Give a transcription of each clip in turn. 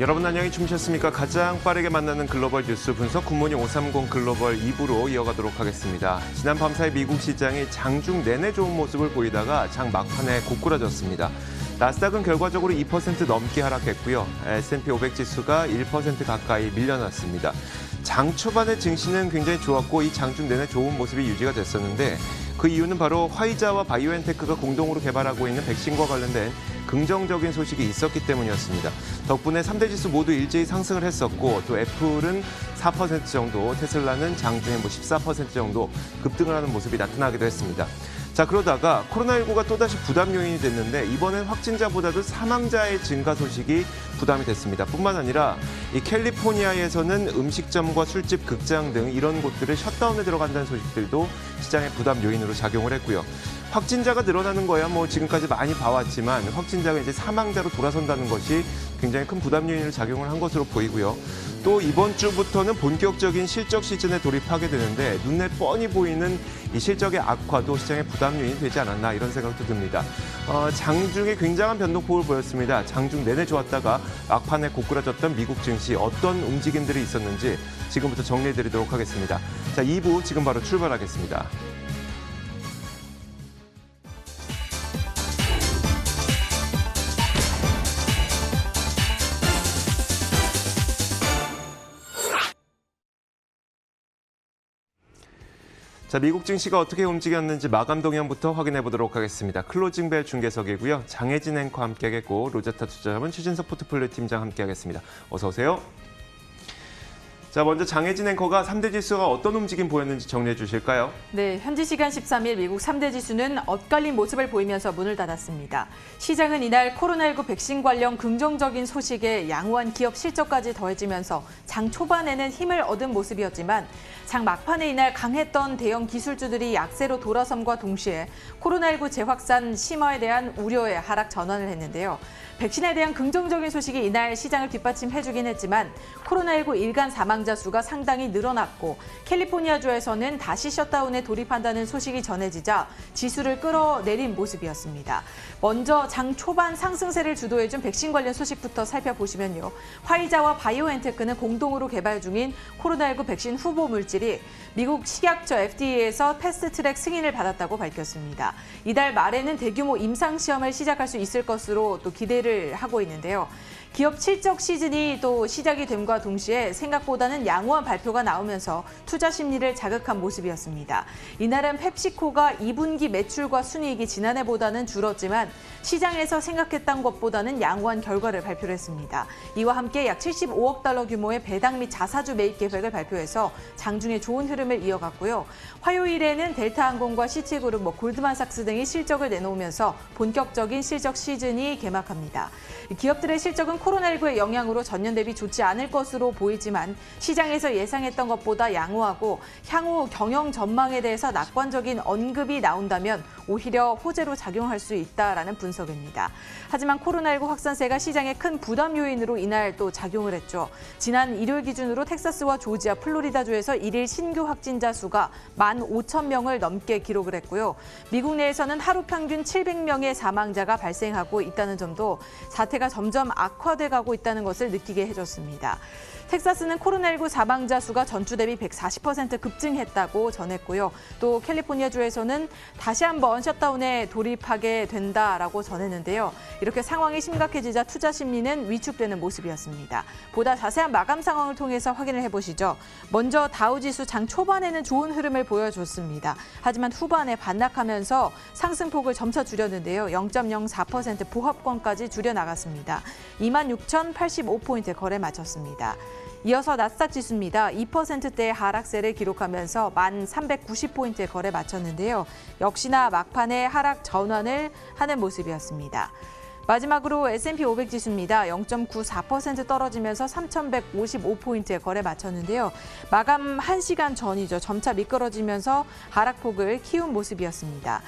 여러분 안녕히 주무셨습니까? 가장 빠르게 만나는 글로벌 뉴스 분석 굿모닝 530 글로벌 2부로 이어가도록 하겠습니다. 지난 밤사이 미국 시장이 장중 내내 좋은 모습을 보이다가 장 막판에 고꾸라졌습니다. 나스닥은 결과적으로 2% 넘게 하락했고요. S&P 500 지수가 1% 가까이 밀려났습니다. 장 초반의 증시는 굉장히 좋았고 이 장중 내내 좋은 모습이 유지가 됐었는데 그 이유는 바로 화이자와 바이오엔테크가 공동으로 개발하고 있는 백신과 관련된 긍정적인 소식이 있었기 때문이었습니다. 덕분에 3대 지수 모두 일제히 상승을 했었고 또 애플은 4% 정도, 테슬라는 장중에 14% 정도 급등을 하는 모습이 나타나기도 했습니다. 자, 그러다가 코로나19가 또다시 부담 요인이 됐는데 이번엔 확진자보다도 사망자의 증가 소식이 부담이 됐습니다. 뿐만 아니라 이 캘리포니아에서는 음식점과 술집, 극장 등 이런 곳들을 셧다운에 들어간다는 소식들도 시장의 부담 요인으로 작용을 했고요. 확진자가 늘어나는 거야 지금까지 많이 봐왔지만 확진자가 이제 사망자로 돌아선다는 것이 굉장히 큰 부담 요인으로 작용을 한 것으로 보이고요. 또 이번 주부터는 본격적인 실적 시즌에 돌입하게 되는데 눈에 뻔히 보이는 이 실적의 악화도 시장의 부담 요인이 되지 않았나 이런 생각도 듭니다. 장중에 굉장한 변동폭을 보였습니다. 장중 내내 좋았다가 막판에 고꾸라졌던 미국 증시 어떤 움직임들이 있었는지 지금부터 정리해드리도록 하겠습니다. 자, 2부 지금 바로 출발하겠습니다. 자, 미국 증시가 어떻게 움직였는지 마감 동향부터 확인해 보도록 하겠습니다. 클로징벨 중계석이고요. 장혜진 앵커 함께하겠고 로제타 투자자문 최진석 포트폴리오 팀장 함께하겠습니다. 어서 오세요. 자, 먼저 장혜진 앵커가 3대 지수가 어떤 움직임 보였는지 정리해 주실까요? 네, 현지 시간 13일 미국 3대 지수는 엇갈린 모습을 보이면서 문을 닫았습니다. 시장은 이날 코로나19 백신 관련 긍정적인 소식에 양호한 기업 실적까지 더해지면서 장 초반에는 힘을 얻은 모습이었지만 장 막판에 이날 강했던 대형 기술주들이 약세로 돌아섬과 동시에 코로나19 재확산 심화에 대한 우려에 하락 전환을 했는데요. 백신에 대한 긍정적인 소식이 이날 시장을 뒷받침해주긴 했지만 코로나19 일간 사망자 수가 상당히 늘어났고 캘리포니아주에서는 다시 셧다운에 돌입한다는 소식이 전해지자 지수를 끌어내린 모습이었습니다. 먼저 장 초반 상승세를 주도해준 백신 관련 소식부터 살펴보시면요. 화이자와 바이오엔테크는 공동으로 개발 중인 코로나19 백신 후보 물질이 미국 식약처 FDA에서 패스트트랙 승인을 받았다고 밝혔습니다. 이달 말에는 대규모 임상시험을 시작할 수 있을 것으로 또 기대를 하고 있는데요. 기업 실적 시즌이 또 시작이 됨과 동시에 생각보다는 양호한 발표가 나오면서 투자 심리를 자극한 모습이었습니다. 이날은 펩시코가 2분기 매출과 순이익이 지난해보다는 줄었지만 시장에서 생각했던 것보다는 양호한 결과를 발표를 했습니다. 이와 함께 약 75억 달러 규모의 배당 및 자사주 매입 계획을 발표해서 장중에 좋은 흐름을 이어갔고요. 화요일에는 델타항공과 시티그룹, 골드만삭스 등이 실적을 내놓으면서 본격적인 실적 시즌이 개막합니다. 기업들의 실적은 코로나19의 영향으로 전년 대비 좋지 않을 것으로 보이지만 시장에서 예상했던 것보다 양호하고 향후 경영 전망에 대해서 낙관적인 언급이 나온다면 오히려 호재로 작용할 수 있다라는 분석입니다. 하지만 코로나19 확산세가 시장의 큰 부담 요인으로 이날 또 작용을 했죠. 지난 일요일 기준으로 텍사스와 조지아, 플로리다주에서 일일 신규 확진자 수가 15,000명을 넘게 기록을 했고요. 미국 내에서는 하루 평균 700명의 사망자가 발생하고 있다는 점도 사태가 점점 악화돼 가고 있다는 것을 느끼게 해줬습니다. 텍사스는 코로나19 사망자 수가 전주 대비 140% 급증했다고 전했고요. 또 캘리포니아주에서는 다시 한번 셧다운에 돌입하게 된다라고 전했는데요. 이렇게 상황이 심각해지자 투자 심리는 위축되는 모습이었습니다. 보다 자세한 마감 상황을 통해서 확인을 해보시죠. 먼저 다우지수 장 초반에는 좋은 흐름을 보여줬습니다. 하지만 후반에 반락하면서 상승폭을 점차 줄였는데요. 0.04% 보합권까지 줄여나갔습니다. 26,085포인트 거래 마쳤습니다. 이어서 나스닥 지수입니다. 2%대의 하락세를 기록하면서 1,390포인트에 거래 마쳤는데요. 역시나 막판에 하락 전환을 하는 모습이었습니다. 마지막으로 S&P 500 지수입니다. 0.94% 떨어지면서 3,155포인트에 거래 마쳤는데요. 마감 1시간 전이죠. 점차 미끄러지면서 하락폭을 키운 모습이었습니다.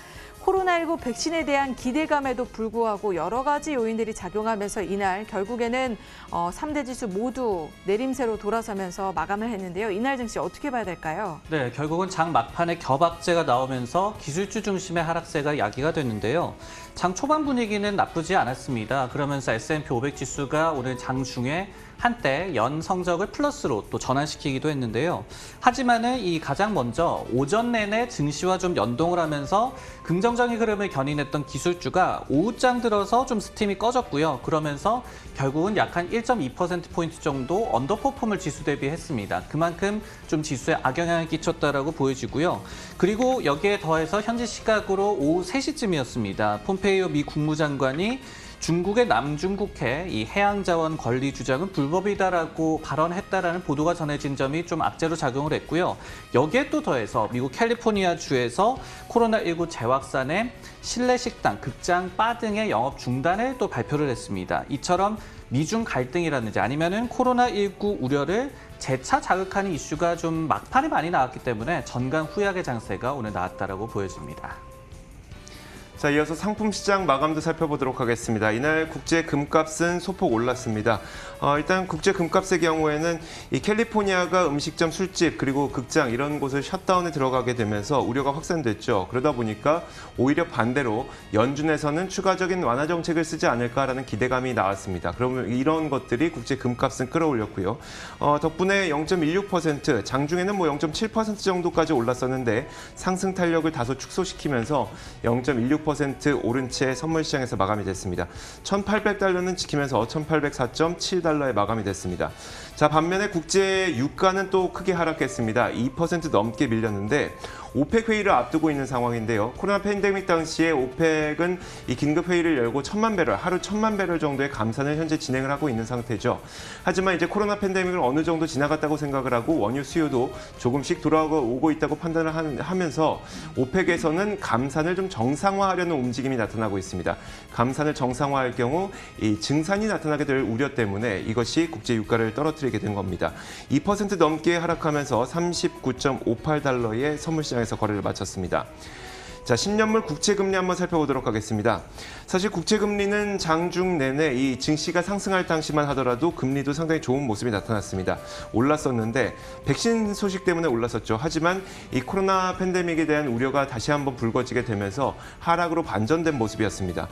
코로나19 백신에 대한 기대감에도 불구하고 여러 가지 요인들이 작용하면서 이날 결국에는 3대 지수 모두 내림세로 돌아서면서 마감을 했는데요. 이날 증시 어떻게 봐야 될까요? 네, 결국은 장 막판에 겹악재가 나오면서 기술주 중심의 하락세가 야기가 됐는데요. 장 초반 분위기는 나쁘지 않았습니다. 그러면서 S&P 500 지수가 오늘 장 중에 한때 연 성적을 플러스로 또 전환시키기도 했는데요. 하지만은 이 가장 먼저 오전 내내 증시와 좀 연동을 하면서 긍정적인 흐름을 견인했던 기술주가 오후장 들어서 좀 스팀이 꺼졌고요. 그러면서 결국은 약 한 1.2%포인트 정도 언더퍼폼을 지수 대비했습니다. 그만큼 좀 지수에 악영향을 끼쳤다라고 보여지고요. 그리고 여기에 더해서 현지 시각으로 오후 3시쯤이었습니다. 폼페이오 미 국무장관이 중국의 남중국해 이 해양자원 권리 주장은 불법이다라고 발언했다라는 보도가 전해진 점이 좀 악재로 작용을 했고요. 여기에 또 더해서 미국 캘리포니아 주에서 코로나19 재확산에 실내 식당, 극장, 바 등의 영업 중단을 또 발표를 했습니다. 이처럼 미중 갈등이라든지 아니면은 코로나19 우려를 재차 자극하는 이슈가 좀 막판에 많이 나왔기 때문에 전간 후약의 장세가 오늘 나왔다라고 보여집니다. 자, 이어서 상품 시장 마감도 살펴보도록 하겠습니다. 이날 국제 금값은 소폭 올랐습니다. 일단 국제 금값의 경우에는 이 캘리포니아가 음식점, 술집 그리고 극장 이런 곳을 셧다운에 들어가게 되면서 우려가 확산됐죠. 그러다 보니까 오히려 반대로 연준에서는 추가적인 완화 정책을 쓰지 않을까라는 기대감이 나왔습니다. 그러면 이런 것들이 국제 금값은 끌어올렸고요. 덕분에 0.16%, 장중에는 뭐 0.7% 정도까지 올랐었는데 상승 탄력을 다소 축소시키면서 0.16% 오른 채 선물 시장에서 마감이 됐습니다. 1,800달러는 지키면서 1,804.7달러에 마감이 됐습니다. 자, 반면에 국제 유가는 또 크게 하락했습니다. 2% 넘게 밀렸는데 오펙 회의를 앞두고 있는 상황인데요. 코로나 팬데믹 당시에 오펙은 이 긴급 회의를 열고 1,000만 배럴, 하루 1,000만 배럴 정도의 감산을 현재 진행을 하고 있는 상태죠. 하지만 이제 코로나 팬데믹을 어느 정도 지나갔다고 생각을 하고 원유 수요도 조금씩 돌아오고 있다고 판단을 하면서 오펙에서는 감산을 좀 정상화하려는 움직임이 나타나고 있습니다. 감산을 정상화할 경우 이 증산이 나타나게 될 우려 때문에 이것이 국제 유가를 떨어뜨리게 된 겁니다. 2% 넘게 하락하면서 39.58달러의 선물 시장에서 거래를 마쳤습니다. 자, 10년물 국채금리 한번 살펴보도록 하겠습니다. 사실 국채금리는 장중 내내 이 증시가 상승할 당시만 하더라도 금리도 상당히 좋은 모습이 나타났습니다. 올랐었는데 백신 소식 때문에 올랐었죠. 하지만 이 코로나 팬데믹에 대한 우려가 다시 한번 불거지게 되면서 하락으로 반전된 모습이었습니다.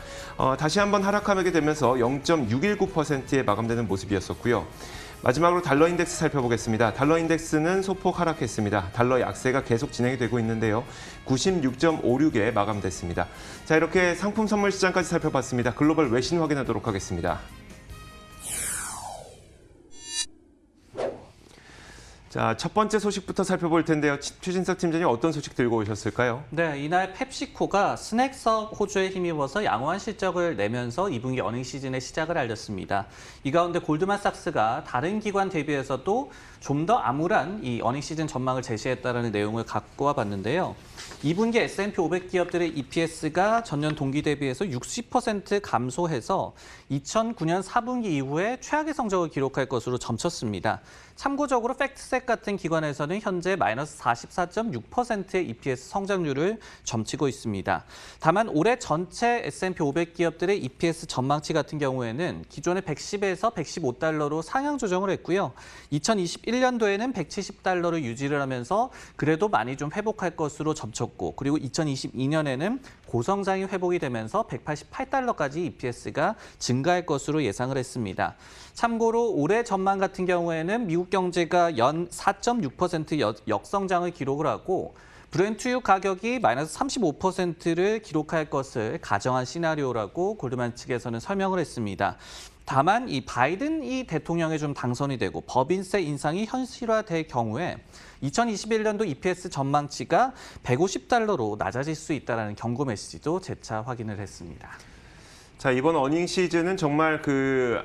다시 한번 하락하게 되면서 0.619%에 마감되는 모습이었었고요. 마지막으로 달러 인덱스 살펴보겠습니다. 달러 인덱스는 소폭 하락했습니다. 달러 약세가 계속 진행이 되고 있는데요. 96.56에 마감됐습니다. 자, 이렇게 상품 선물 시장까지 살펴봤습니다. 글로벌 외신 확인하도록 하겠습니다. 자, 첫 번째 소식부터 살펴볼 텐데요. 최진석 팀장님 어떤 소식 들고 오셨을까요? 네, 이날 펩시코가 스낵 사업 호조에 힘입어서 양호한 실적을 내면서 2분기 어닝 시즌의 시작을 알렸습니다. 이 가운데 골드만삭스가 다른 기관 대비해서도 좀 더 암울한 이 어닝 시즌 전망을 제시했다는 내용을 갖고 와봤는데요. 2분기 S&P 500 기업들의 EPS가 전년 동기 대비해서 60% 감소해서 2009년 4분기 이후에 최악의 성적을 기록할 것으로 점쳤습니다. 참고적으로 팩트셋 같은 기관에서는 현재 마이너스 44.6%의 EPS 성장률을 점치고 있습니다. 다만 올해 전체 S&P 500 기업들의 EPS 전망치 같은 경우에는 기존의 110에서 115달러로 상향 조정을 했고요. 2021년도에는 170달러를 유지를 하면서 그래도 많이 좀 회복할 것으로 점쳤고, 그리고 2022년에는 고성장이 회복이 되면서 188달러까지 EPS가 증가할 것으로 예상을 했습니다. 참고로 올해 전망 같은 경우에는 미국 경제가 연 4.6% 역성장을 기록을 하고 브렌트유 가격이 마이너스 35%를 기록할 것을 가정한 시나리오라고 골드만 측에서는 설명을 했습니다. 다만 이 바이든 대통령이 좀 당선이 되고 법인세 인상이 현실화될 경우에 2021년도 EPS 전망치가 150달러로 낮아질 수 있다는 경고 메시지도 재차 확인을 했습니다. 자, 이번 어닝 시즌은 정말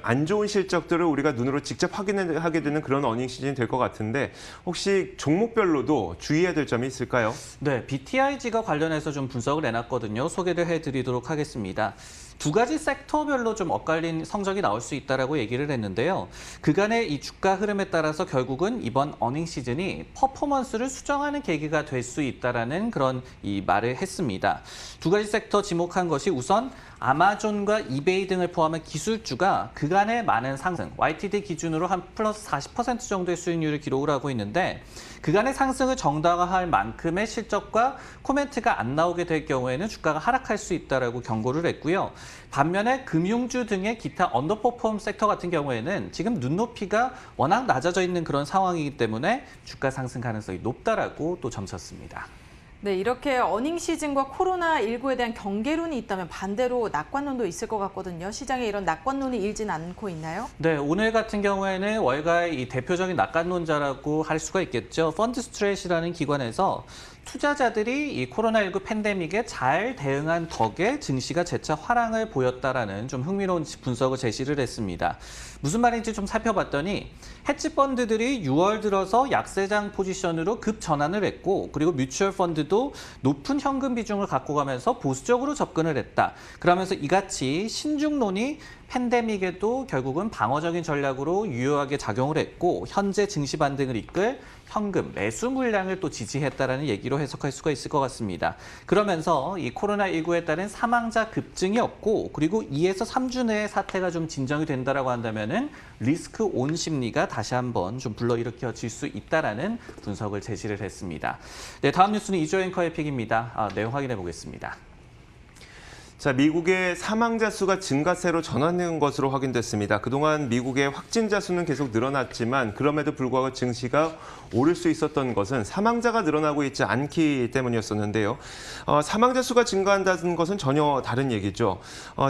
안 좋은 실적들을 우리가 눈으로 직접 확인하게 되는 그런 어닝 시즌이 될 것 같은데 혹시 종목별로도 주의해야 될 점이 있을까요? 네, BTIG가 관련해서 좀 분석을 내놨거든요. 소개를 해드리도록 하겠습니다. 두 가지 섹터별로 좀 엇갈린 성적이 나올 수 있다라고 얘기를 했는데요. 그간의 이 주가 흐름에 따라서 결국은 이번 어닝 시즌이 퍼포먼스를 수정하는 계기가 될 수 있다라는 그런 이 말을 했습니다. 두 가지 섹터 지목한 것이 우선 아마존과 이베이 등을 포함한 기술주가 그간의 많은 상승, YTD 기준으로 한 플러스 40% 정도의 수익률을 기록을 하고 있는데 그간의 상승을 정당화할 만큼의 실적과 코멘트가 안 나오게 될 경우에는 주가가 하락할 수 있다라고 경고를 했고요. 반면에 금융주 등의 기타 언더퍼폼 섹터 같은 경우에는 지금 눈높이가 워낙 낮아져 있는 그런 상황이기 때문에 주가 상승 가능성이 높다라고 또 점쳤습니다. 네, 이렇게 어닝 시즌과 코로나19에 대한 경계론이 있다면 반대로 낙관론도 있을 것 같거든요. 시장에 이런 낙관론이 일진 않고 있나요? 네, 오늘 같은 경우에는 월가의 이 대표적인 낙관론자라고 할 수가 있겠죠. 펀드스트레이트라는 기관에서 투자자들이 이 코로나19 팬데믹에 잘 대응한 덕에 증시가 재차 화랑을 보였다라는 좀 흥미로운 분석을 제시를 했습니다. 무슨 말인지 좀 살펴봤더니 헤지 펀드들이 6월 들어서 약세장 포지션으로 급 전환을 했고, 그리고 뮤추얼 펀드도 높은 현금 비중을 갖고 가면서 보수적으로 접근을 했다. 그러면서 이같이 신중론이 팬데믹에도 결국은 방어적인 전략으로 유효하게 작용을 했고, 현재 증시 반등을 이끌 현금 매수 물량을 또 지지했다라는 얘기로 해석할 수가 있을 것 같습니다. 그러면서 이 코로나19에 따른 사망자 급증이 없고, 그리고 2에서 3주 내에 사태가 좀 진정이 된다라고 한다면은 리스크 온 심리가 다시 한번 좀 불러일으켜질 수 있다라는 분석을 제시를 했습니다. 네, 다음 뉴스는 이조 앵커의 픽입니다. 내용 확인해 보겠습니다. 자, 미국의 사망자 수가 증가세로 전환된 것으로 확인됐습니다. 그동안 미국의 확진자 수는 계속 늘어났지만 그럼에도 불구하고 증시가 오를 수 있었던 것은 사망자가 늘어나고 있지 않기 때문이었었는데요. 사망자 수가 증가한다는 것은 전혀 다른 얘기죠.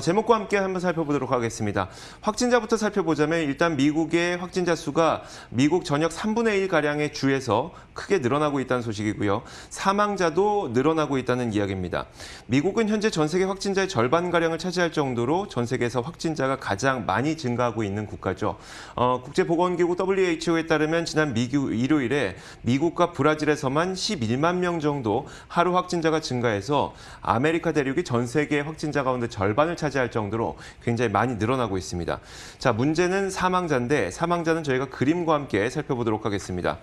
제목과 함께 한번 살펴보도록 하겠습니다. 확진자부터 살펴보자면 일단 미국의 확진자 수가 미국 전역 3분의 1가량의 주에서 크게 늘어나고 있다는 소식이고요. 사망자도 늘어나고 있다는 이야기입니다. 미국은 현재 전 세계 확진자의 절반가량을 차지할 정도로 전 세계에서 확진자가 가장 많이 증가하고 있는 국가죠. 국제보건기구 WHO에 따르면 지난 일요일에 미국과 브라질에서만 11만 명 정도 하루 확진자가 증가해서 아메리카 대륙이 전 세계 확진자 가운데 절반을 차지할 정도로 굉장히 많이 늘어나고 있습니다. 자, 문제는 사망자인데 사망자는 저희가 그림과 함께 살펴보도록 하겠습니다.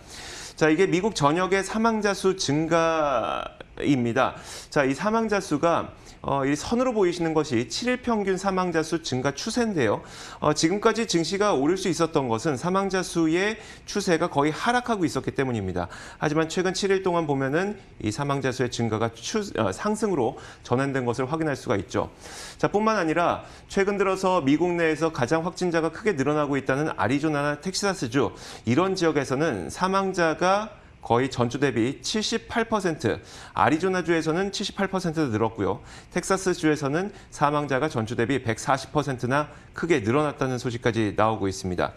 자, 이게 미국 전역의 사망자 수 증가입니다. 자, 이 사망자 수가 이 선으로 보이시는 것이 7일 평균 사망자 수 증가 추세인데요. 지금까지 증시가 오를 수 있었던 것은 사망자 수의 추세가 거의 하락하고 있었기 때문입니다. 하지만 최근 7일 동안 보면은 이 사망자 수의 증가가 상승으로 전환된 것을 확인할 수가 있죠. 자, 뿐만 아니라 최근 들어서 미국 내에서 가장 확진자가 크게 늘어나고 있다는 아리조나나 텍사스주, 이런 지역에서는 사망자가 거의 전주 대비 78%, 아리조나주에서는 78% 늘었고요. 텍사스주에서는 사망자가 전주 대비 140%나 크게 늘어났다는 소식까지 나오고 있습니다.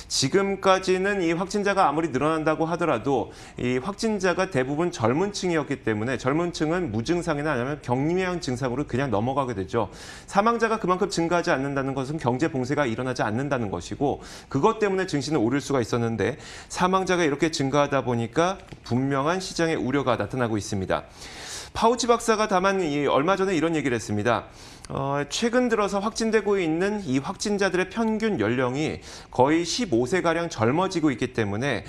지금까지는 이 확진자가 아무리 늘어난다고 하더라도 이 확진자가 대부분 젊은 층이었기 때문에 젊은 층은 무증상이나 아니면 경미한 증상으로 그냥 넘어가게 되죠. 사망자가 그만큼 증가하지 않는다는 것은 경제 봉쇄가 일어나지 않는다는 것이고, 그것 때문에 증시는 오를 수가 있었는데 사망자가 이렇게 증가하다 보니까 분명한 시장의 우려가 나타나고 있습니다. 파우치 박사가 다만 얼마 전에 이런 얘기를 했습니다. 최근 들어서 확진되고 있는 이 확진자들의 평균 연령이 거의 15세가량 젊어지고 있기 때문에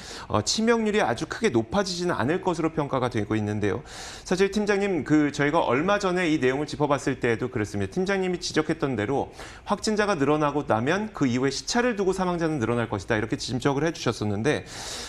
치명률이 아주 크게 높아지지는 않을 것으로 평가가 되고 있는데요. 사실 팀장님, 저희가 얼마 전에 이 내용을 짚어봤을 때에도 그랬습니다. 팀장님이 지적했던 대로 확진자가 늘어나고 나면 그 이후에 시차를 두고 사망자는 늘어날 것이다, 이렇게 짐작을 해주셨었는데,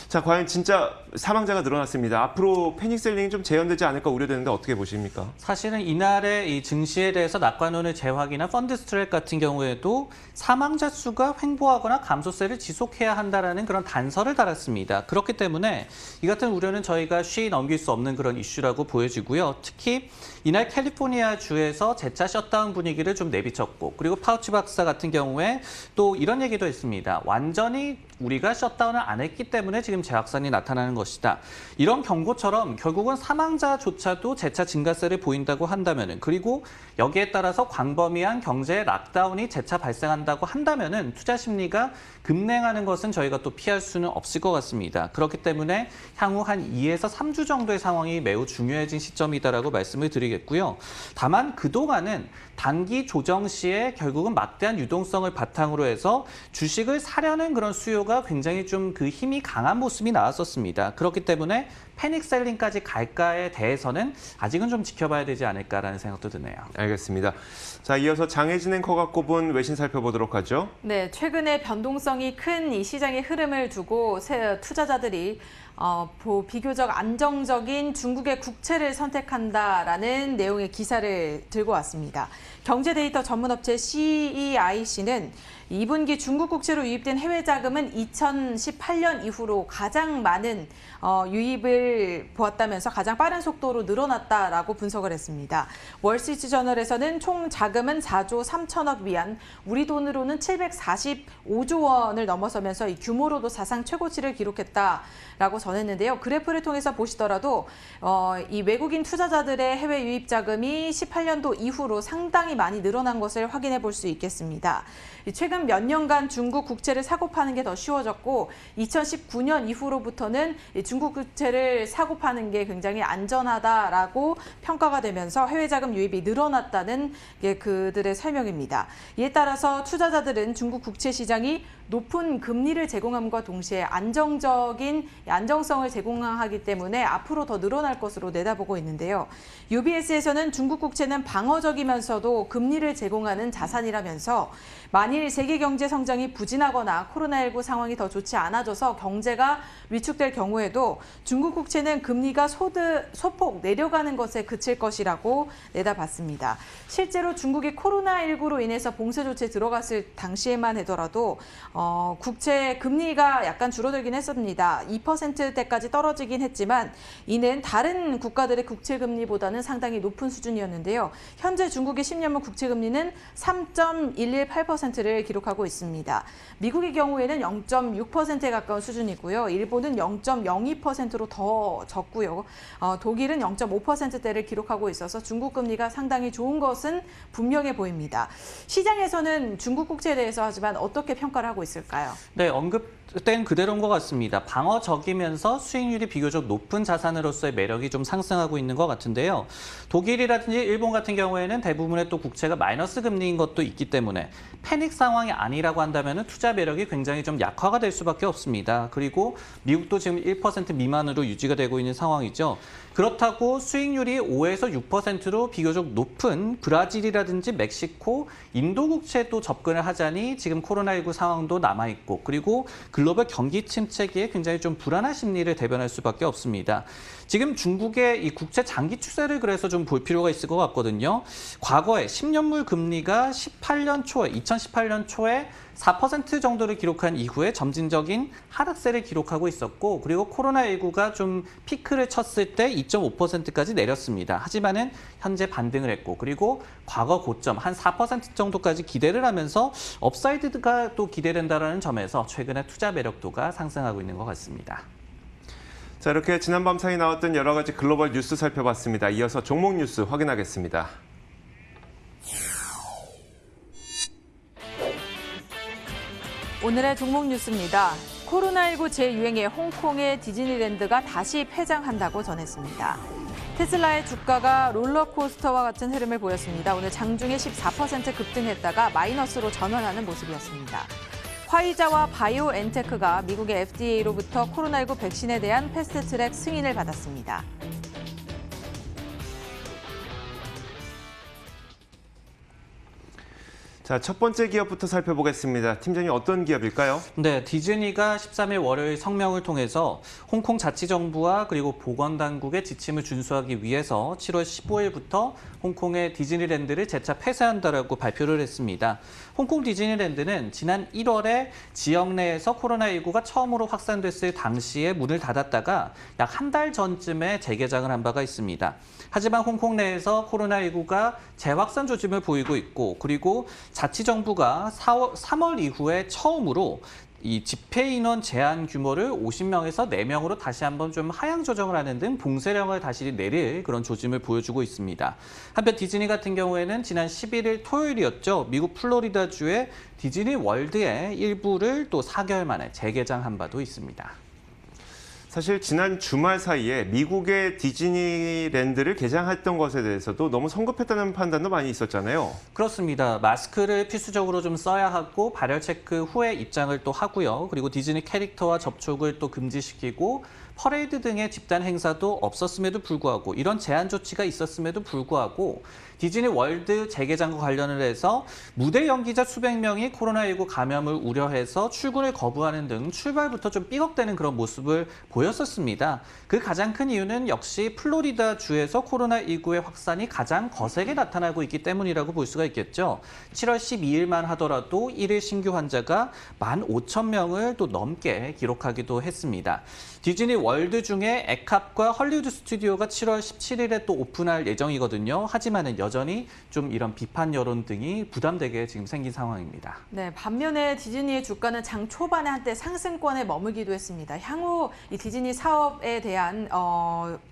자, 과연 진짜 사망자가 늘어났습니다. 앞으로 패닉셀링이 좀 재현되지 않을까 우려되는데 어떻게 보십니까? 사실은 이날의 이 증시에 대해서 낙관론을 재확인한 펀드스트랩 같은 경우에도 사망자 수가 횡보하거나 감소세를 지속해야 한다라는 그런 단서를 달았습니다. 그렇기 때문에 이 같은 우려는 저희가 쉬이 넘길 수 없는 그런 이슈라고 보여지고요. 특히 이날 캘리포니아 주에서 재차 셧다운 분위기를 좀 내비쳤고, 그리고 파우치 박사 같은 경우에 또 이런 얘기도 했습니다. 완전히 우리가 셧다운을 안 했기 때문에 지금 재확산이 나타나는 것이다. 이런 경고처럼 결국은 사망자조차도 재차 증가세를 보인다고 한다면은, 그리고 여기에 따라서 광범위한 경제 락다운이 재차 발생한다고 한다면은 투자 심리가 급냉하는 것은 저희가 또 피할 수는 없을 것 같습니다. 그렇기 때문에 향후 한 2에서 3주 정도의 상황이 매우 중요해진 시점이다라고 말씀을 드리겠고요. 다만 그동안은 단기 조정 시에 결국은 막대한 유동성을 바탕으로 해서 주식을 사려는 그런 수요가 굉장히 좀 그 힘이 강한 모습이 나왔었습니다. 그렇기 때문에 패닉셀링까지 갈까에 대해서는 아직은 좀 지켜봐야 되지 않을까라는 생각도 드네요. 알겠습니다. 자, 이어서 장혜진 앵커가 꼽은 외신 살펴보도록 하죠. 네, 최근에 변동성이 큰 이 시장의 흐름을 두고 투자자들이 비교적 안정적인 중국의 국채를 선택한다라는 내용의 기사를 들고 왔습니다. 경제 데이터 전문업체 CEIC는 2분기 중국 국채로 유입된 해외 자금은 2018년 이후로 가장 많은 유입을 보았다면서 가장 빠른 속도로 늘어났다라고 분석을 했습니다. 월스트리트저널에서는 총 자금은 4조 3천억 위안, 우리 돈으로는 745조 원을 넘어서면서 이 규모로도 사상 최고치를 기록했다라고 전했는데요. 그래프를 통해서 보시더라도 이 외국인 투자자들의 해외 유입 자금이 18년도 이후로 상당히 많이 늘어난 것을 확인해 볼 수 있겠습니다. 최근 몇 년간 중국 국채를 사고 파는 게 더 쉬워졌고 2019년 이후로부터는 중국 국채를 사고 파는 게 굉장히 안전하다라고 평가가 되면서 해외 자금 유입이 늘어났다는 게 그들의 설명입니다. 이에 따라서 투자자들은 중국 국채 시장이 높은 금리를 제공함과 동시에 안정성을 제공하기 때문에 앞으로 더 늘어날 것으로 내다보고 있는데요. UBS에서는 중국 국채는 방어적이면서도 금리를 제공하는 자산이라면서 만일 세계 경제 성장이 부진하거나 코로나19 상황이 더 좋지 않아져서 경제가 위축될 경우에도 중국 국채는 금리가 소폭 내려가는 것에 그칠 것이라고 내다봤습니다. 실제로 중국이 코로나19로 인해서 봉쇄 조치에 들어갔을 당시에만 하더라도 국채 금리가 약간 줄어들긴 했습니다. 2%대까지 떨어지긴 했지만 이는 다른 국가들의 국채 금리보다는 상당히 높은 수준이었는데요. 현재 중국의 10년물 국채 금리는 3.118%를 기록하고 있습니다. 미국의 경우에는 0.6%에 가까운 수준이고요. 일본은 0.02%로 더 적고요. 독일은 0.5%대를 기록하고 있어서 중국 금리가 상당히 좋은 것은 분명해 보입니다. 시장에서는 중국 국채에 대해서 하지만 어떻게 평가를 하고 있을까요? 네, 언급된 그대로인 것 같습니다. 방어적이면서 수익률이 비교적 높은 자산으로서의 매력이 좀 상승하고 있는 것 같은데요. 독일이라든지 일본 같은 경우에는 대부분의 또 국채가 마이너스 금리인 것도 있기 때문에 패닉 상황이 아니라고 한다면 투자 매력이 굉장히 좀 약화가 될 수밖에 없습니다. 그리고 미국도 지금 1% 미만으로 유지가 되고 있는 상황이죠. 그렇다고 수익률이 5에서 6%로 비교적 높은 브라질이라든지 멕시코, 인도 국채도 접근을 하자니 지금 코로나19 상황도 남아있고 그리고 글로벌 경기 침체기에 굉장히 좀 불안한 심리를 대변할 수밖에 없습니다. 지금 중국의 이 국채 장기 추세를 그래서 좀 볼 필요가 있을 것 같거든요. 과거에 10년물 금리가 2018년 초에 4% 정도를 기록한 이후에 점진적인 하락세를 기록하고 있었고 그리고 코로나19가 좀 피크를 쳤을 때 2.5%까지 내렸습니다. 하지만은 현재 반등을 했고 그리고 과거 고점 한 4% 정도까지 기대를 하면서 업사이드가 또 기대된다는 점에서 최근에 투자 매력도가 상승하고 있는 것 같습니다. 자, 이렇게 지난밤 사이 나왔던 여러 가지 글로벌 뉴스 살펴봤습니다. 이어서 종목 뉴스 확인하겠습니다. 오늘의 종목 뉴스입니다. 코로나19 재유행에 홍콩의 디즈니랜드가 다시 폐장한다고 전했습니다. 테슬라의 주가가 롤러코스터와 같은 흐름을 보였습니다. 오늘 장중에 14% 급등했다가 마이너스로 전환하는 모습이었습니다. 화이자와 바이오엔테크가 미국의 FDA로부터 코로나19 백신에 대한 패스트트랙 승인을 받았습니다. 자, 첫 번째 기업부터 살펴보겠습니다. 팀장님, 어떤 기업일까요? 네, 디즈니가 13일 월요일 성명을 통해서 홍콩 자치정부와 그리고 보건당국의 지침을 준수하기 위해서 7월 15일부터 홍콩의 디즈니랜드를 재차 폐쇄한다라고 발표를 했습니다. 홍콩 디즈니랜드는 지난 1월에 지역 내에서 코로나19가 처음으로 확산됐을 당시에 문을 닫았다가 약 한 달 전쯤에 재개장을 한 바가 있습니다. 하지만 홍콩 내에서 코로나19가 재확산 조짐을 보이고 있고 그리고 자치정부가 3월 이후에 처음으로 이 집회 인원 제한 규모를 50명에서 4명으로 다시 한번 좀 하향 조정을 하는 등 봉쇄령을 다시 내릴 그런 조짐을 보여주고 있습니다. 한편 디즈니 같은 경우에는 지난 11일 토요일이었죠. 미국 플로리다주의 디즈니 월드의 일부를 또 4개월 만에 재개장한 바도 있습니다. 사실 지난 주말 사이에 미국의 디즈니랜드를 개장했던 것에 대해서도 너무 성급했다는 판단도 많이 있었잖아요. 그렇습니다. 마스크를 필수적으로 좀 써야 하고 발열 체크 후에 입장을 또 하고요. 그리고 디즈니 캐릭터와 접촉을 또 금지시키고 퍼레이드 등의 집단 행사도 없었음에도 불구하고 이런 제한 조치가 있었음에도 불구하고 디즈니 월드 재개장과 관련을 해서 무대 연기자 수백 명이 코로나19 감염을 우려해서 출근을 거부하는 등 출발부터 좀 삐걱대는 그런 모습을 보였었습니다. 그 가장 큰 이유는 역시 플로리다 주에서 코로나19의 확산이 가장 거세게 나타나고 있기 때문이라고 볼 수가 있겠죠. 7월 12일만 하더라도 1일 신규 환자가 15,000명을 또 넘게 기록하기도 했습니다. 디즈니 월드 중에 에캅과 헐리우드 스튜디오가 7월 17일에 또 오픈할 예정이거든요. 하지만은 여전히 좀 이런 비판 여론 등이 부담되게 지금 생긴 상황입니다. 네, 반면에 디즈니의 주가는 장 초반에 한때 상승권에 머물기도 했습니다. 향후 이 디즈니 사업에 대한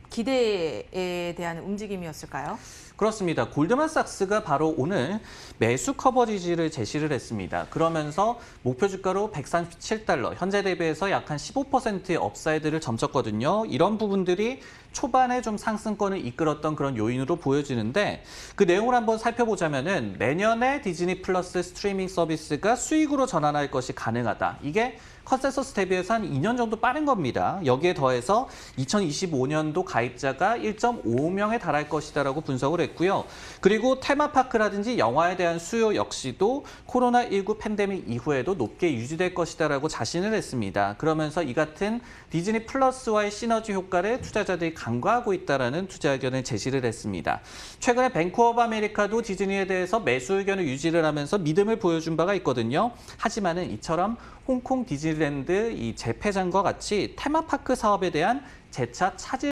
기대에 대한 움직임이었을까요? 그렇습니다. 골드만삭스가 바로 오늘 매수 커버리지를 제시를 했습니다. 그러면서 목표 주가로 137달러, 현재 대비해서 약 한 15%의 업사이드를 점쳤거든요. 이런 부분들이 초반에 좀 상승권을 이끌었던 그런 요인으로 보여지는데 그 내용을 한번 살펴보자면은 내년에 디즈니 플러스 스트리밍 서비스가 수익으로 전환할 것이 가능하다. 이게 컨센서스 대비해서 한 2년 정도 빠른 겁니다. 여기에 더해서 2025년도 가입자가 1.5명에 달할 것이다라고 분석을 했고요. 그리고 테마파크라든지 영화에 대한 수요 역시도 코로나19 팬데믹 이후에도 높게 유지될 것이다라고 자신을 했습니다. 그러면서 이 같은 디즈니 플러스와의 시너지 효과를 투자자들이 간과하고 있다라는 투자 의견을 제시를 했습니다. 최근에 뱅크 오브 아메리카도 디즈니에 대해서 매수 의견을 유지를 하면서 믿음을 보여준 바가 있거든요. 하지만은 이처럼 홍콩 디즈니랜드 이 재폐장과 같이 테마파크 사업에 대한 재차 차질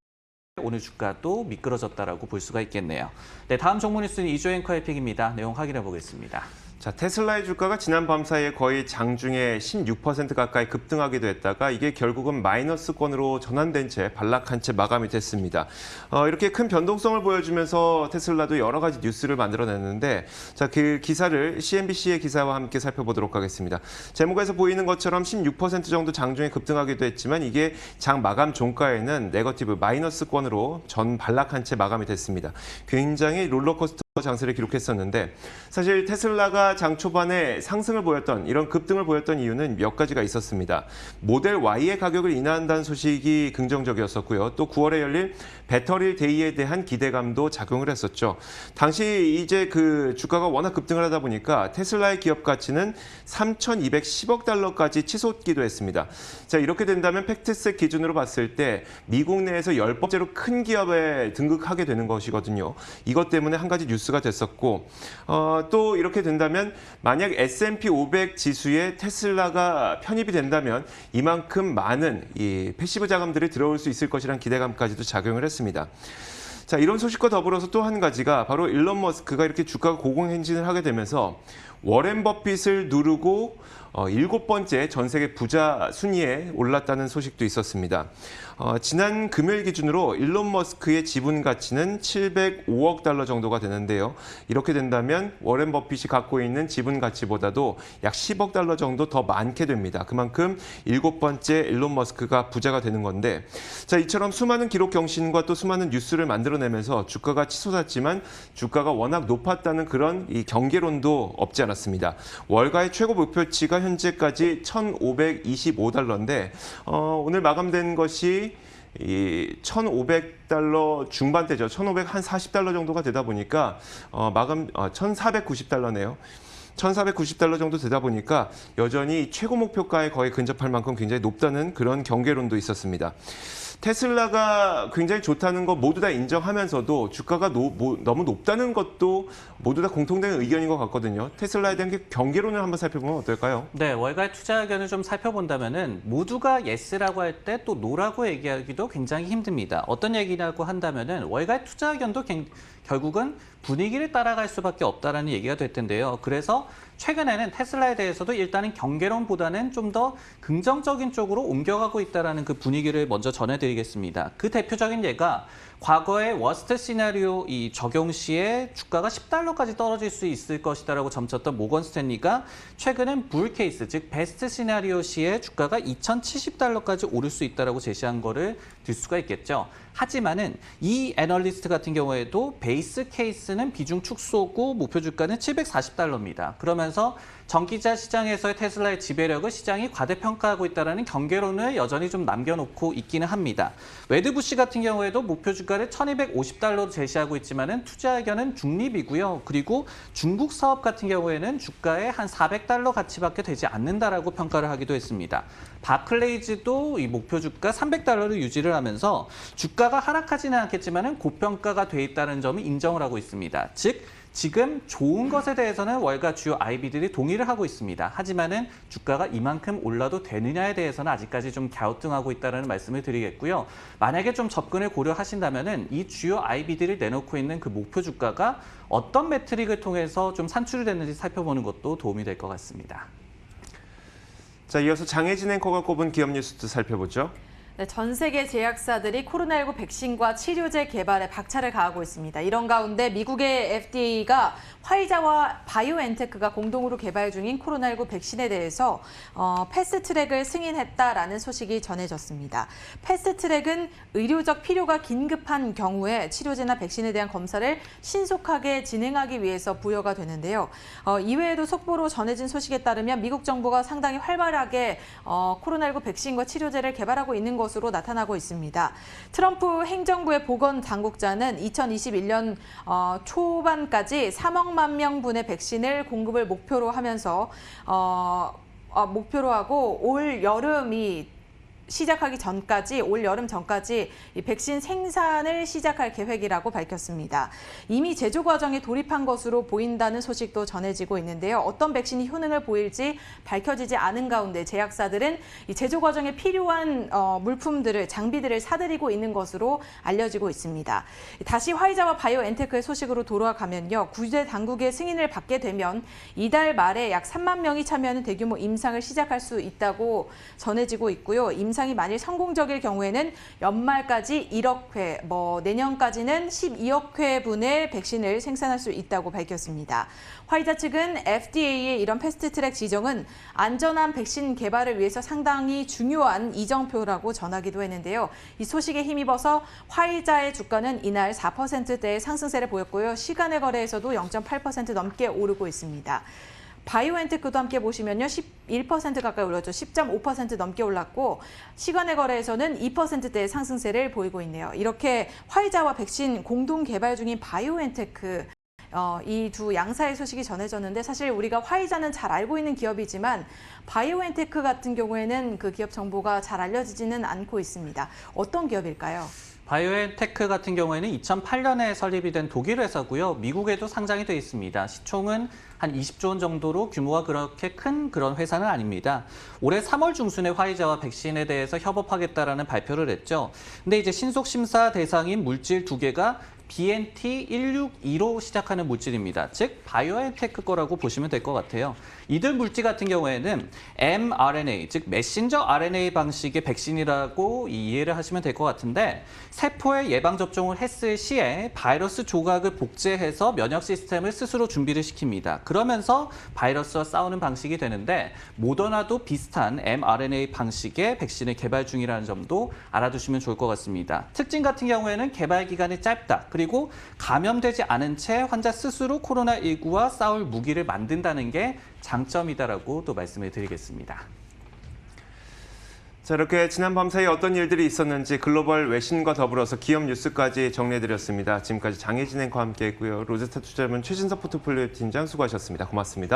오늘 주가도 미끄러졌다라고 볼 수가 있겠네요. 네, 다음 종목 뉴스는 이조 앵커의 픽입니다. 내용 확인해 보겠습니다. 자, 테슬라의 주가가 지난 밤 사이에 거의 장중에 16% 가까이 급등하기도 했다가 이게 결국은 마이너스권으로 전환된 채 반락한 채 마감이 됐습니다. 이렇게 큰 변동성을 보여주면서 테슬라도 여러 가지 뉴스를 만들어냈는데 자, 그 기사를 CNBC의 기사와 함께 살펴보도록 하겠습니다. 제목에서 보이는 것처럼 16% 정도 장중에 급등하기도 했지만 이게 장 마감 종가에는 네거티브 마이너스권으로 전 반락한 채 마감이 됐습니다. 굉장히 롤러코스터 장세를 기록했었는데 사실 테슬라가 장 초반에 상승을 보였던 이런 급등을 보였던 이유는 몇 가지가 있었습니다. 모델 Y의 가격을 인하한다는 소식이 긍정적이었었고요. 또 9월에 열릴 배터리 데이에 대한 기대감도 작용을 했었죠. 당시 이제 그 주가가 워낙 급등을 하다 보니까 테슬라의 기업 가치는 3,210억 달러까지 치솟기도 했습니다. 자, 이렇게 된다면 팩트셋 기준으로 봤을 때 미국 내에서 10번째로 큰 기업에 등극하게 되는 것이거든요. 이것 때문에 한 가지 뉴스가 됐었고 또 이렇게 된다면 만약 S&P 500 지수에 테슬라가 편입이 된다면 이만큼 많은 이 패시브 자금들이 들어올 수 있을 것이라는 기대감까지도 작용을 했습니다. 자, 이런 소식과 더불어서 또 한 가지가 바로 일론 머스크가 이렇게 주가가 고공행진을 하게 되면서 워렌 버핏을 누르고 7번째 전 세계 부자 순위에 올랐다는 소식도 있었습니다. 지난 금요일 기준으로 일론 머스크의 지분 가치는 705억 달러 정도가 되는데요. 이렇게 된다면 워렌 버핏이 갖고 있는 지분 가치보다도 약 10억 달러 정도 더 많게 됩니다. 그만큼 7번째 일론 머스크가 부자가 되는 건데 자, 이처럼 수많은 기록 경신과 또 수많은 뉴스를 만들어내면서 주가가 치솟았지만 주가가 워낙 높았다는 그런 이 경계론도 없지 않았습니다. 월가의 최고 목표치가 현재까지 1,525달러인데 오늘 마감된 것이 이 1,500달러 중반대죠. 1,540달러 정도가 되다 보니까 마감 1,490달러네요. 1,490달러 정도 되다 보니까 여전히 최고 목표가에 거의 근접할 만큼 굉장히 높다는 그런 경계론도 있었습니다. 테슬라가 굉장히 좋다는 거 모두 다 인정하면서도 주가가 너무 높다는 것도 모두 다 공통된 의견인 것 같거든요. 테슬라에 대한 경계론을 한번 살펴보면 어떨까요? 네, 월가의 투자 의견을 좀 살펴본다면은 모두가 예스라고 할 때 또 노라고 얘기하기도 굉장히 힘듭니다. 어떤 얘기라고 한다면은 월가의 투자 의견도 결국은 분위기를 따라갈 수밖에 없다라는 얘기가 될 텐데요. 그래서 최근에는 테슬라에 대해서도 일단은 경계론보다는 좀 더 긍정적인 쪽으로 옮겨가고 있다는 그 분위기를 먼저 전해드리겠습니다. 그 대표적인 예가 과거의 워스트 시나리오 이 적용 시에 주가가 10달러까지 떨어질 수 있을 것이다라고 점쳤던 모건 스탠리가 최근엔 불 케이스, 즉 베스트 시나리오 시에 주가가 2,070달러까지 오를 수 있다라고 제시한 거를 들 수가 있겠죠. 하지만은 이 애널리스트 같은 경우에도 베이스 케이스는 비중 축소고 목표 주가는 740달러입니다. 그러면서 전기차 시장에서의 테슬라의 지배력을 시장이 과대평가하고 있다는 경계론을 여전히 좀 남겨놓고 있기는 합니다. 웨드부시 같은 경우에도 목표 주가를 1,250달러로 제시하고 있지만은 투자 의견은 중립이고요. 그리고 중국 사업 같은 경우에는 주가에 한 400달러 가치밖에 되지 않는다라고 평가를 하기도 했습니다. 바클레이즈도 이 목표 주가 300달러를 유지를 하면서 주가가 하락하지는 않겠지만은 고평가가 돼 있다는 점을 인정을 하고 있습니다. 즉 지금 좋은 것에 대해서는 월가 주요 IB들이 동의를 하고 있습니다. 하지만은 주가가 이만큼 올라도 되느냐에 대해서는 아직까지 좀 갸우뚱하고 있다는 말씀을 드리겠고요. 만약에 좀 접근을 고려하신다면은 이 주요 IB들이 내놓고 있는 그 목표 주가가 어떤 매트릭을 통해서 좀 산출이 됐는지 살펴보는 것도 도움이 될 것 같습니다. 자, 이어서 장혜진 앵커가 꼽은 기업 뉴스도 살펴보죠. 네, 전 세계 제약사들이 코로나19 백신과 치료제 개발에 박차를 가하고 있습니다. 이런 가운데 미국의 FDA가 화이자와 바이오엔테크가 공동으로 개발 중인 코로나19 백신에 대해서 패스트트랙을 승인했다라는 소식이 전해졌습니다. 패스트트랙은 의료적 필요가 긴급한 경우에 치료제나 백신에 대한 검사를 신속하게 진행하기 위해서 부여가 되는데요. 이외에도 속보로 전해진 소식에 따르면 미국 정부가 상당히 활발하게 코로나19 백신과 치료제를 개발하고 있는 것으로 나타나고 있습니다. 트럼프 행정부의 보건당국자는 2021년 초반까지 3억만 명분의 백신을 공급을 목표로 하면서 목표로 하고 올 여름이 시작하기 전까지 올 여름 전까지 이 백신 생산을 시작할 계획이라고 밝혔습니다. 이미 제조 과정에 돌입한 것으로 보인다는 소식도 전해지고 있는데요. 어떤 백신이 효능을 보일지 밝혀지지 않은 가운데 제약사들은 이 제조 과정에 필요한 물품들을 장비들을 사들이고 있는 것으로 알려지고 있습니다. 다시 화이자와 바이오엔테크의 소식으로 돌아가면요. 구제 당국의 승인을 받게 되면 이달 말에 약 3만 명이 참여하는 대규모 임상을 시작할 수 있다고 전해지고 있고요. 임상이 만일 성공적일 경우에는 연말까지 1억 회, 내년까지는 12억 회분의 백신을 생산할 수 있다고 밝혔습니다. 화이자 측은 FDA의 이런 패스트트랙 지정은 안전한 백신 개발을 위해서 상당히 중요한 이정표라고 전하기도 했는데요. 이 소식에 힘입어서 화이자의 주가는 이날 4%대의 상승세를 보였고요. 시간의 거래에서도 0.8% 넘게 오르고 있습니다. 바이오엔테크도 함께 보시면요. 11% 가까이 올랐죠. 10.5% 넘게 올랐고 시간의 거래에서는 2%대의 상승세를 보이고 있네요. 이렇게 화이자와 백신 공동 개발 중인 바이오엔테크 이 두 양사의 소식이 전해졌는데 사실 우리가 화이자는 잘 알고 있는 기업이지만 바이오엔테크 같은 경우에는 그 기업 정보가 잘 알려지지는 않고 있습니다. 어떤 기업일까요? 바이오엔테크 같은 경우에는 2008년에 설립이 된 독일 회사고요. 미국에도 상장이 돼 있습니다. 시총은 한 20조 원 정도로 규모가 그렇게 큰 그런 회사는 아닙니다. 올해 3월 중순에 화이자와 백신에 대해서 협업하겠다라는 발표를 했죠. 근데 이제 신속 심사 대상인 물질 두 개가 BNT162로 시작하는 물질입니다. 즉 바이오엔테크 거라고 보시면 될 것 같아요. 이들 물질 같은 경우에는 mRNA, 즉 메신저 RNA 방식의 백신이라고 이해를 하시면 될 것 같은데 세포에 예방접종을 했을 시에 바이러스 조각을 복제해서 면역 시스템을 스스로 준비를 시킵니다. 그러면서 바이러스와 싸우는 방식이 되는데 모더나도 비슷한 mRNA 방식의 백신을 개발 중이라는 점도 알아두시면 좋을 것 같습니다. 특징 같은 경우에는 개발 기간이 짧다. 그리고 감염되지 않은 채 환자 스스로 코로나19와 싸울 무기를 만든다는 게 장점이다라고 또 말씀을 드리겠습니다. 자, 이렇게 지난 밤 사이 어떤 일들이 있었는지 글로벌 외신과 더불어서 기업 뉴스까지 정리해드렸습니다. 지금까지 장혜진 앵커와 함께했고요. 로제스타 투자자문 최진석 포트폴리오 팀장 수고하셨습니다. 고맙습니다.